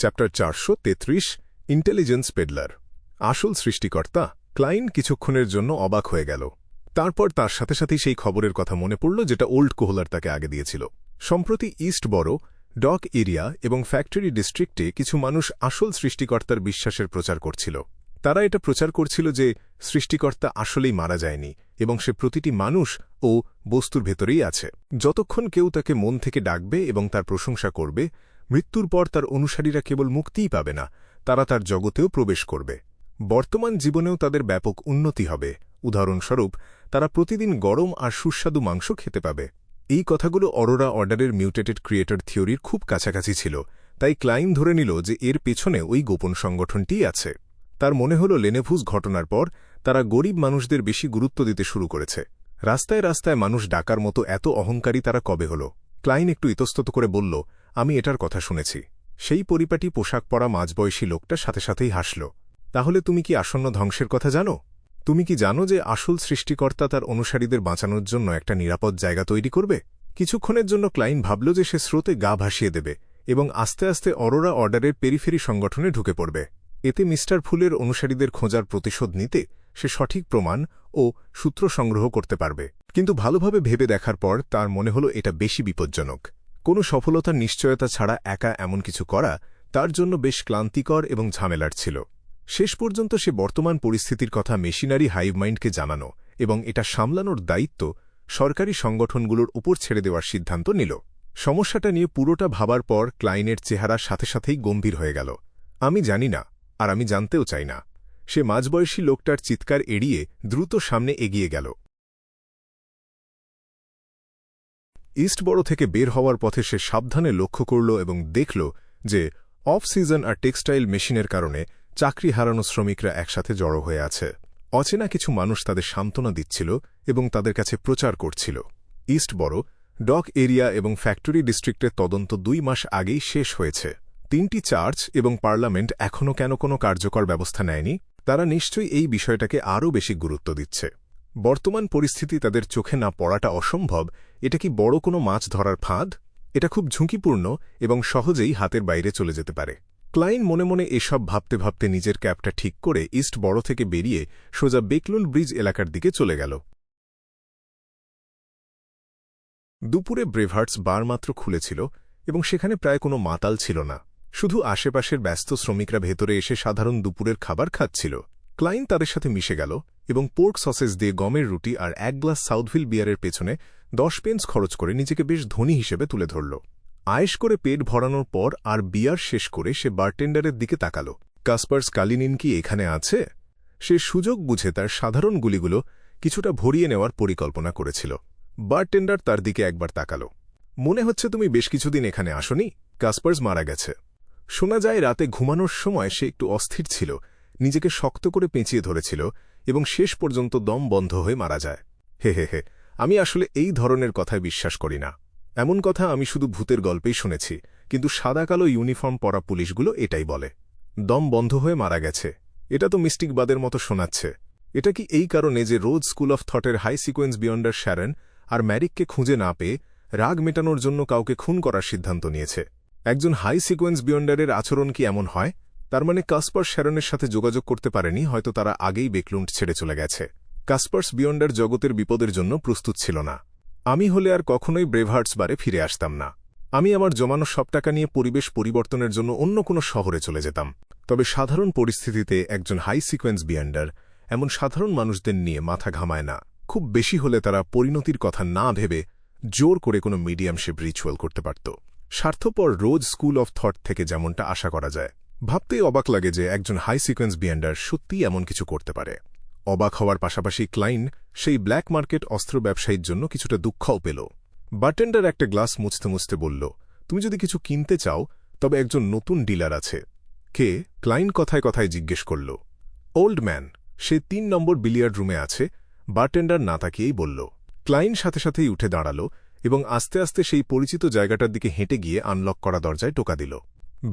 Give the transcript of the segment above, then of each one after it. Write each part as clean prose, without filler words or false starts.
Chapter 433 intelligence pedlar. আসল সৃষ্টিকর্তা। ক্লাইন কিছুক্ষণের জন্য অবাক হয়ে গেল। তারপর তার সাথে সাথেই সেই খবরের কথা মনে পড়ল যেটা ওল্ড কোহলার তাকে আগে দিয়েছিল। সম্প্রতি ইস্ট বরো, ডক এরিয়া এবং ফ্যাক্টরি ডিস্ট্রিক্টে কিছু মানুষ আসল সৃষ্টিকর্তার বিশ্বাসের প্রচার করছিল। তারা এটা প্রচার করছিল যে সৃষ্টিকর্তা আসলেই মারা যায়নি এবং সে প্রতিটি মানুষ ও বস্তুর ভেতরেই আছে। যতক্ষণ কেউ তাকে মন থেকে ডাকবে এবং তার প্রশংসা করবে, মৃত্যুর পর তার অনুসারীরা কেবল মুক্তিই পাবে না, তারা তার জগতেও প্রবেশ করবে। বর্তমান জীবনেও তাদের ব্যাপক উন্নতি হবে। উদাহরণস্বরূপ, তারা প্রতিদিন গরম আর সুস্বাদু মাংস খেতে পাবে। এই কথাগুলো অরোরা অর্ডারের মিউটেটেড ক্রিয়েটর থিওরির খুব কাছাকাছি ছিল, তাই ক্লাইন ধরে নিল যে এর পেছনে ওই গোপন সংগঠনটিই আছে। তার মনে হল লেনেভুস ঘটনার পর তারা গরিব মানুষদের বেশি গুরুত্ব দিতে শুরু করেছে। রাস্তায় রাস্তায় মানুষ ডাকার মতো এত অহংকারী তারা কবে হল? ক্লাইন একটু ইতস্তত করে বলল, আমি এটার কথা শুনেছি। সেই পরিপাটি পোশাক পরা মাঝবয়সী লোকটা সাথে সাথেই হাসল। তাহলে তুমি কি আসন্ন ধ্বংসের কথা জানো? তুমি কি জানো যে আসল সৃষ্টিকর্তা তার অনুসারীদের বাঁচানোর জন্য একটা নিরাপদ জায়গা তৈরি করবে? কিছুক্ষণের জন্য ক্লাইন ভাবল যে সে স্রোতে গা ভাসিয়ে দেবে এবং আস্তে আস্তে অরোরা অর্ডারের পেরিফেরি সংগঠনে ঢুকে পড়বে। এতে মিস্টার ফুলের অনুসারীদের খোঁজার প্রতিশোধ নিতে সে সঠিক প্রমাণ ও সূত্র সংগ্রহ করতে পারবে। কিন্তু ভালোভাবে ভেবে দেখার পর তার মনে হল এটা বেশি বিপজ্জনক। কোনো সফলতার নিশ্চয়তা ছাড়া একা এমন কিছু করা তার জন্য বেশ ক্লান্তিকর এবং ঝামেলার ছিল। শেষ পর্যন্ত সে বর্তমান পরিস্থিতির কথা মেশিনারি হাইভ মাইন্ডকে জানানো এবং এটা সামলানোর দায়িত্ব সরকারি সংগঠনগুলোর উপর ছেড়ে দেওয়ার সিদ্ধান্ত নিল। সমস্যাটা নিয়ে পুরোটা ভাবার পর ক্লাইনের চেহারা সাথে সাথেই গম্ভীর হয়ে গেল। আমি জানি না, আর আমি জানতেও চাই না। সে মাঝবয়সী লোকটার চিৎকার এড়িয়ে দ্রুত সামনে এগিয়ে গেল। ইস্ট বরো থেকে বের হওয়ার পথে সে সাবধানে লক্ষ্য করল এবং দেখল যে অফ সিজন আর টেক্সটাইল মেশিনের কারণে চাকরি হারানো শ্রমিকরা একসাথে জড়ো হয়ে আছে। অচেনা কিছু মানুষ তাদের সান্ত্বনা দিচ্ছিল এবং তাদের কাছে প্রচার করছিল। ইস্ট বরো, ডক এরিয়া এবং ফ্যাক্টরি ডিস্ট্রিক্টের তদন্ত 2 মাস আগেই শেষ হয়েছে। 3টি চার্চ এবং পার্লামেন্ট এখনও কেন কোনো কার্যকর ব্যবস্থা নেয়নি? তারা নিশ্চয়ই এই বিষয়টাকে আরও বেশি গুরুত্ব দিচ্ছে। বর্তমান পরিস্থিতি তাদের চোখে না পড়াটা অসম্ভব। এটা কি বড় কোনো মাছ ধরার ফাঁদ? এটা খুব ঝুঁকিপূর্ণ এবং সহজেই হাতের বাইরে চলে যেতে পারে। ক্লাইন মনে মনে এসব ভাবতে ভাবতে নিজের ক্যাবটা ঠিক করে ইস্ট বরো থেকে বেরিয়ে সোজা বেকলুন ব্রিজ এলাকার দিকে চলে গেল। দুপুরে ব্রেভার্টস বার মাত্র খুলেছিল এবং সেখানে প্রায় কোনো মাতাল ছিল না। শুধু আশেপাশের ব্যস্ত শ্রমিকরা ভেতরে এসে সাধারণ দুপুরের খাবার খাচ্ছিল। ক্লাইন তাদের সাথে মিশে গেল এবং পোর্ক সসেজ দিয়ে গমের রুটি আর 1 গ্লাস সাউথভিল বিয়ারের পেছনে 10 পেন্স খরচ করে নিজেকে বেশ ধনী হিসেবে তুলে ধরল। আয়েশ করে পেট ভরানোর পর আর বিয়ার শেষ করে সে বারটেন্ডারের দিকে তাকাল। কাসপার্স কালিনিন কি এখানে আছে? সে সুযোগ বুঝে তার সাধারণ গুলিগুলো কিছুটা ভরিয়ে নেওয়ার পরিকল্পনা করেছিল। বারটেন্ডার তার দিকে একবার তাকাল। মনে হচ্ছে তুমি বেশ কিছুদিন এখানে আসনি। কাসপার্স মারা গেছে। শোনা যায় রাতে ঘুমানোর সময় সে একটু অস্থির ছিল, নিজেকে শক্ত করে পেঁচিয়ে ধরেছিল এবং শেষ পর্যন্ত দম বন্ধ হয়ে মারা যায়। হে হে হে, আমি আসলে এই ধরনের কথায় বিশ্বাস করি না। এমন কথা আমি শুধু ভূতের গল্পেই শুনেছি, কিন্তু সাদা কালো ইউনিফর্ম পরা পুলিশগুলো এটাই বলে। দম বন্ধ হয়ে মারা গেছে। এটা তো মিস্টিকবাদের মতো শোনাচ্ছে। এটা কি এই কারণে যে রোজ স্কুল অফ থটের হাই সিকোয়েন্স বিয়ন্ডার শ্যারন আর ম্যারিককে খুঁজে না পেয়ে রাগ মেটানোর জন্য কাউকে খুন করার সিদ্ধান্ত নিয়েছে? একজন হাই সিকোয়েন্স বিয়ন্ডারের আচরণ কি এমন হয়? তার মানে কাসপার শ্যারনের সাথে যোগাযোগ করতে পারেনি, হয়তো তারা আগেই বেকলুন্ড ছেড়ে চলে গেছে। কাসপার্স বিয়ন্ডার জগতের বিপদের জন্য প্রস্তুত ছিল না। আমি হলে আর কখনোই ব্রেভার্টস বারে ফিরে আসতাম না। আমি আমার জমানো সব টাকা নিয়ে পরিবেশ পরিবর্তনের জন্য অন্য কোনো শহরে চলে যেতাম। তবে সাধারণ পরিস্থিতিতে একজন হাই সিকোয়েন্স বিয়ন্ডার এমন সাধারণ মানুষদের নিয়ে মাথা ঘামায় না। খুব বেশি হলে তারা পরিণতির কথা না ভেবে জোর করে কোনো মিডিয়ামশিপ রিচুয়াল করতে পারত। স্বার্থপর রোজ স্কুল অফ থট থেকে যেমনটা আশা করা যায়। ভাবতেই অবাক লাগে যে একজন হাই সিকোয়েন্স বিয়ন্ডার সত্যিই এমন কিছু করতে পারে। অবাক হওয়ার পাশাপাশি ক্লাইন সেই ব্ল্যাক মার্কেট অস্ত্র ব্যবসায়ীর জন্য কিছুটা দুঃখও পেল। বারটেন্ডার একটা গ্লাস মুছতে মুছতে বলল, তুমি যদি কিছু কিনতে চাও তবে একজন নতুন ডিলার আছে। কে? ক্লাইন কথায় কথায় জিজ্ঞেস করল। ওল্ড ম্যান, সে 3 নম্বর বিলিয়ার্ড রুমে আছে। বারটেন্ডার না তাকিয়েই বলল। ক্লাইন সাথে সাথেই উঠে দাঁড়াল এবং আস্তে আস্তে সেই পরিচিত জায়গাটার দিকে হেঁটে গিয়ে আনলক করা দরজায় টোকা দিল।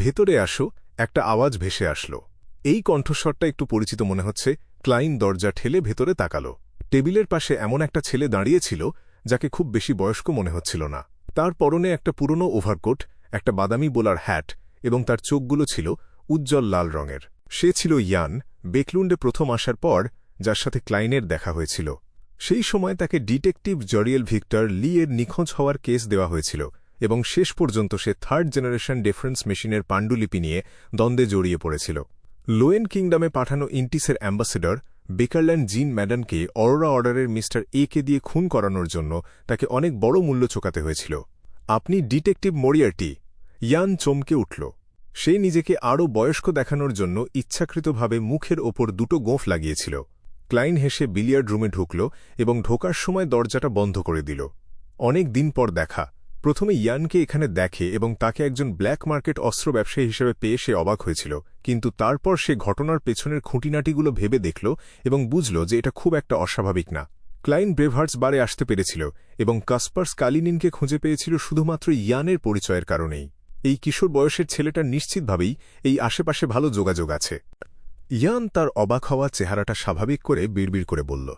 ভেতরে আসো, একটা আওয়াজ ভেসে আসল। এই কণ্ঠস্বরটা একটু পরিচিত মনে হচ্ছে। ক্লাইন দরজা ঠেলে ভেতরে তাকাল। টেবিলের পাশে এমন একটা ছেলে দাঁড়িয়েছিল যাকে খুব বেশি বয়স্ক মনে হচ্ছিল না। তার পরনে একটা পুরনো ওভারকোট, একটা বাদামি বোলার হ্যাট এবং তার চোখগুলো ছিল উজ্জ্বল লাল রঙের। সে ছিল ইয়ান, বেকলুন্ডে প্রথম আসার পর যার সাথে ক্লাইনের দেখা হয়েছিল। সেই সময় তাকে ডিটেকটিভ জরিয়েল ভিক্টর লি এর নিখোঁজ হওয়ার কেস দেওয়া হয়েছিল এবং শেষ পর্যন্ত সে থার্ড জেনারেশন ডিফারেন্স মেশিনের পাণ্ডুলিপি নিয়ে দ্বন্দ্বে জড়িয়ে পড়েছিল। লোয়েন কিংডমে পাঠানো ইন্টিসের অ্যাম্বাসেডর বেকারল্যান্ড জিন ম্যাডানকে অরোরা অর্ডারের মিস্টার কে দিয়ে খুন করানোর জন্য তাকে অনেক বড় মূল্য চোকাতে হয়েছিল। আপনি ডিটেকটিভ মরিয়ার্টি? ইয়ান চমকে উঠল। সে নিজেকে আরও বয়স্ক দেখানোর জন্য ইচ্ছাকৃতভাবে মুখের ওপর দুটো গোঁফ লাগিয়েছিল। ক্লাইন হেসে বিলিয়ার্ড রুমে ঢুকল এবং ঢোকার সময় দরজাটা বন্ধ করে দিল। অনেক দিন পর দেখা। প্রথমে ইয়ানকে এখানে দেখে এবং তাকে একজন ব্ল্যাক মার্কেট অস্ত্র ব্যবসায়ী হিসেবে পেয়ে সে অবাক হয়েছিল, কিন্তু তারপর সে ঘটনার পেছনের খুঁটিনাটিগুলো ভেবে দেখল এবং বুঝল যে এটা খুব একটা অস্বাভাবিক না। ক্লাইন ব্রেভার্টস বারে আসতে পেরেছিল এবং কাসপার্স কালিনিনকে খুঁজে পেয়েছিল শুধুমাত্র ইয়ানের পরিচয়ের কারণেই। এই কিশোর বয়সের ছেলেটার নিশ্চিতভাবেই এই আশেপাশে ভালো যোগাযোগ আছে। ইয়ান তার অবাক হওয়া চেহারাটা স্বাভাবিক করে বিড়বিড় করে বলল,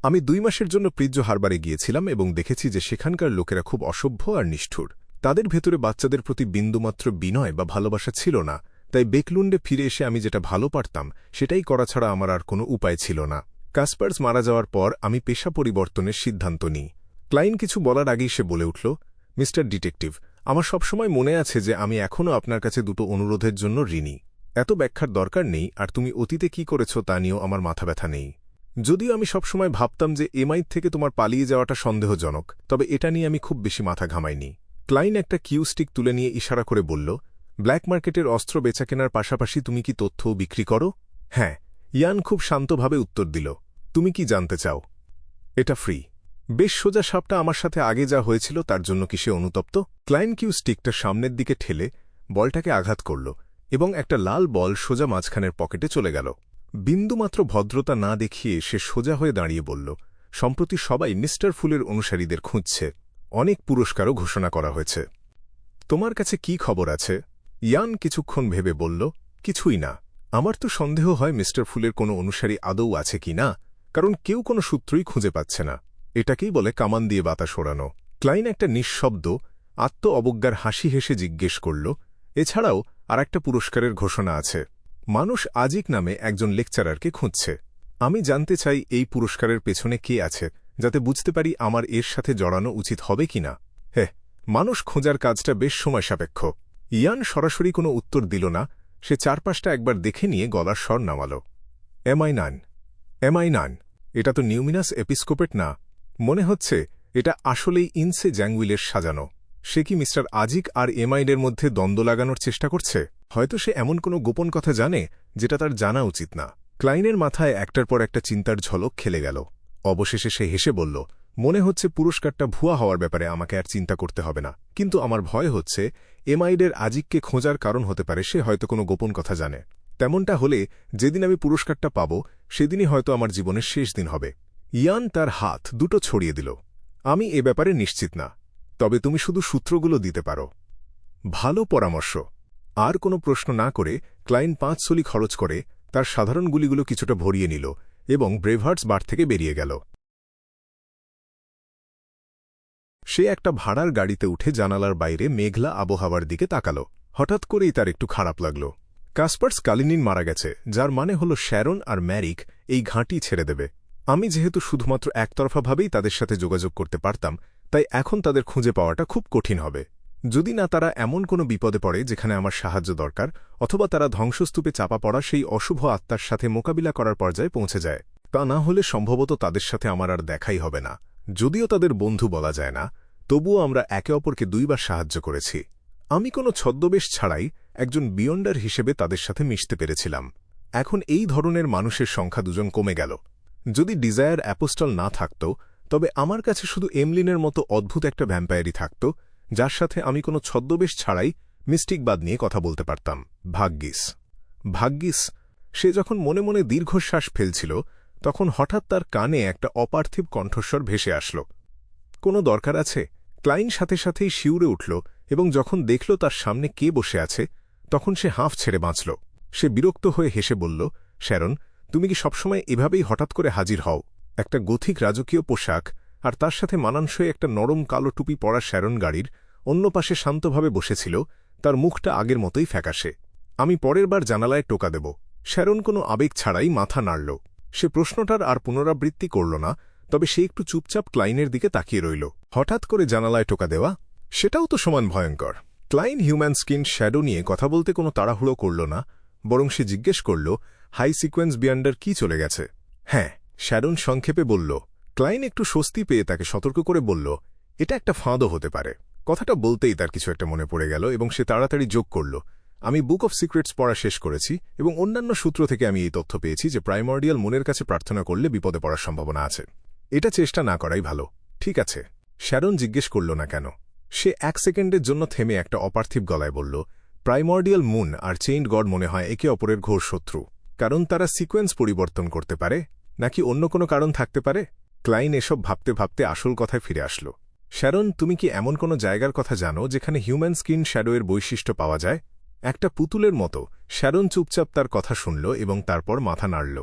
আমি 2 মাসের জন্য প্রিজ্জ হারবারে গিয়েছিলাম এবং দেখেছি যে সেখানকার লোকেরা খুব অসভ্য আর নিষ্ঠুর। তাদের ভেতরে বাচ্চাদের প্রতি বিন্দুমাত্র বিনয় বা ভালোবাসা ছিল না, তাই বেকলুন্ডে ফিরে এসে আমি যেটা ভালো পারতাম সেটাই করা ছাড়া আমার আর কোনো উপায় ছিল না। কাসপার্স মারা যাওয়ার পর আমি পেশা পরিবর্তনের সিদ্ধান্ত নিই। ক্লাইন কিছু বলার আগেই সে বলে উঠল, মিস্টার ডিটেকটিভ, আমার সবসময় মনে আছে যে আমি এখনও আপনার কাছে 2টো অনুরোধের জন্য ঋণী। এত ব্যাখ্যার দরকার নেই, আর তুমি অতীতে কি করেছ তা নিয়েও আমার মাথা ব্যথা নেই। যদিও আমি সবসময় ভাবতাম যে এমআই থেকে তোমার পালিয়ে যাওয়াটা সন্দেহজনক, তবে এটা নিয়ে আমি খুব বেশি মাথা ঘামাইনি। ক্লাইন একটা কিউ স্টিক তুলে নিয়ে ইশারা করে বলল, ব্ল্যাক মার্কেটের অস্ত্র বেচাকেনার পাশাপাশি তুমি কি তথ্যও বিক্রি করো? হ্যাঁ, ইয়ান খুব শান্তভাবে উত্তর দিল। তুমি কি জানতে চাও? এটা ফ্রি। বেশ সোজা সাপটা আমার সাথে আগে যা হয়েছিল তার জন্য কি সে অনুতপ্ত? ক্লাইন কিউ স্টিকটা সামনের দিকে ঠেলে বলটাকে আঘাত করল এবং একটা লাল বল সোজা মাঝখানের পকেটে চলে গেল। বিন্দুমাত্র ভদ্রতা না দেখিয়ে সে সোজা হয়ে দাঁড়িয়ে বলল, সম্প্রতি সবাই মিস্টার ফুলের অনুসারীদের খুঁজছে। অনেক পুরস্কারও ঘোষণা করা হয়েছে। তোমার কাছে কি খবর আছে? ইয়ান কিছুক্ষণ ভেবে বলল, কিছুই না। আমার তো সন্দেহ হয় মিস্টার ফুলের কোনো অনুসারী আদৌ আছে কি না, কারণ কেউ কোনো সূত্রই খুঁজে পাচ্ছে না। এটাকেই বলে কামান দিয়ে বাতাস ওড়ানো। ক্লাইন একটা নিঃশব্দ আত্ম অবজ্ঞার হাসি হেসে জিজ্ঞেস করল, এছাড়াও আর একটা পুরস্কারের ঘোষণা আছে। মানুষ আজিক নামে একজন লেকচারারকে খুঁজছে। আমি জানতে চাই এই পুরস্কারের পেছনে কে আছে, যাতে বুঝতে পারি আমার এর সাথে জড়ানো উচিত হবে কিনা। হ্যাঁ, মানুষ খোঁজার কাজটা বেশ সময় সাপেক্ষ। ইয়ান সরাসরি কোনো উত্তর দিল না। সে চারপাশটা একবার দেখে নিয়ে গলার স্বর নামাল। এমআই9? এটা তো নিউমিনাস এপিস্কোপেট না। মনে হচ্ছে এটা আসলেই ইনসে জ্যাংউইলের সাজানো। সে কি মিস্টার আজিক আর এমআইডের মধ্যে দ্বন্দ্ব লাগানোর চেষ্টা করছে? হয়তো সে এমন কোনো গোপন কথা জানে যেটা তার জানা উচিত না। ক্লাইনের মাথায় একটার পর একটা চিন্তার ঝলক খেলে গেল। অবশেষে সে হেসে বলল, মনে হচ্ছে পুরস্কারটা ভুয়া হওয়ার ব্যাপারে আমাকে আর চিন্তা করতে হবে না, কিন্তু আমার ভয় হচ্ছে এমআইডের আজিককে খোঁজার কারণ হতে পারে সে হয়তো কোনো গোপন কথা জানে। তেমনটা হলে যেদিন আমি পুরস্কারটা পাব সেদিনই হয়তো আমার জীবনের শেষ দিন হবে। ইয়ান তার হাত দুটো ছড়িয়ে দিল। আমি এ ব্যাপারে নিশ্চিত না, তবে তুমি শুধু সূত্রগুলো দিতে পারো। ভালো পরামর্শ। আর কোনো প্রশ্ন না করে ক্লাইন 5 সলি খরচ করে তার সাধারণ গুলিগুলো কিছুটা ভরিয়ে নিল এবং ব্রেভার্টস বার থেকে বেরিয়ে গেল। সে একটা ভাড়ার গাড়িতে উঠে জানালার বাইরে মেঘলা আবহাওয়ার দিকে তাকাল। হঠাৎ করেই তার একটু খারাপ লাগল। কাসপার্স কালিনিন মারা গেছে, যার মানে হল শ্যারন আর ম্যারিক এই ঘাঁটি ছেড়ে দেবে। আমি যেহেতু শুধুমাত্র একতরফাভাবেই তাদের সাথে যোগাযোগ করতে পারতাম, তাই এখন তাদের খুঁজে পাওয়াটা খুব কঠিন হবে। যদি না তারা এমন কোনো বিপদে পড়ে যেখানে আমার সাহায্য দরকার, অথবা তারা ধ্বংসস্তূপে চাপা পড়া সেই অশুভ আত্মার সাথে মোকাবিলা করার পর্যায়ে পৌঁছে যায়, তা না হলে সম্ভবত তাদের সাথে আমার আর দেখাই হবে না। যদিও তাদের বন্ধু বলা যায় না, তবুও আমরা একে অপরকে 2 বার সাহায্য করেছি। আমি কোনো ছদ্মবেশ ছাড়াই একজন বিয়ন্ডার হিসেবে তাদের সাথে মিশতে পেরেছিলাম। এখন এই ধরনের মানুষের সংখ্যা 2 জন কমে গেল। যদি ডিজায়ার অ্যাপোস্টল না থাকত, তবে আমার কাছে শুধু এমলিনের মতো অদ্ভুত একটা ভ্যাম্পায়ারই থাকত, যার সাথে আমি কোনো ছদ্মবেশ ছাড়াই মিস্টিকবাদ নিয়ে কথা বলতে পারতাম। ভাগ্যিস সে যখন মনে মনে দীর্ঘশ্বাস ফেলছিল, তখন হঠাৎ তার কানে একটা অপার্থিব কণ্ঠস্বর ভেসে আসল। কোনো দরকার আছে? ক্লাইন সাথে সাথেই শিউরে উঠল এবং যখন দেখল তার সামনে কে বসে আছে, তখন সে হাঁফ ছেড়ে বাঁচল। সে বিরক্ত হয়ে হেসে বলল, শ্যারন, তুমি কি সবসময় এভাবেই হঠাৎ করে হাজির হও? একটা গথিক রাজকীয় পোশাক আর তার সাথে মানানসই একটা নরম কালো টুপি পরা শ্যারন গাড়ির অন্য পাশে শান্তভাবে বসেছিল, তার মুখটা আগের মতোই ফ্যাকাশে। আমি পরের বার জানালায় টোকা দেব। শ্যারন কোনো আবেগ ছাড়াই মাথা নাড়ল। সে প্রশ্নটার আর পুনরাবৃত্তি করল না, তবে সে একটু চুপচাপ ক্লাইনের দিকে তাকিয়ে রইল। হঠাৎ করে জানালায় টোকা দেওয়া, সেটাও তো সমান ভয়ঙ্কর। ক্লাইন হিউম্যান স্কিন শ্যাডো নিয়ে কথা বলতে কোনো তাড়াহুড়ো করল না, বরং সে জিজ্ঞেস করল, হাই সিকোয়েন্স বিয়ান্ডার কি চলে গেছে? হ্যাঁ, শ্যারন সংক্ষেপে বলল। ক্লাইন একটু স্বস্তি পেয়ে তাকে সতর্ক করে বলল, এটা একটা ফাঁদও হতে পারে। কথাটা বলতেই তার কিছু একটা মনে পড়ে গেল এবং সে তাড়াতাড়ি যোগ করল, আমি বুক অফ সিক্রেটস পড়া শেষ করেছি এবং অন্যান্য সূত্র থেকে আমি এই তথ্য পেয়েছি যে প্রাইমর্ডিয়াল মুনের কাছে প্রার্থনা করলে বিপদে পড়ার সম্ভাবনা আছে। এটা চেষ্টা না করাই ভালো। ঠিক আছে। শ্যারন জিজ্ঞেস করল না কেন। সে 1 সেকেন্ডের জন্য থেমে একটা অপার্থিব গলায় বলল, প্রাইমর্ডিয়াল মুন আর চেইন্ড গড মনে হয় একে অপরের ঘোর শত্রু। কারণ তারা সিকোয়েন্স পরিবর্তন করতে পারে, নাকি অন্য কোনো কারণ থাকতে পারে? ক্লাইন এসব ভাবতে ভাবতে আসল কথায় ফিরে আসল। শ্যারন, তুমি কি এমন কোনো জায়গার কথা জানো যেখানে হিউম্যান স্কিন শ্যাডোয়ের বৈশিষ্ট্য পাওয়া যায়? একটা পুতুলের মতো শ্যারন চুপচাপ তার কথা শুনল এবং তারপর মাথা নাড়ল।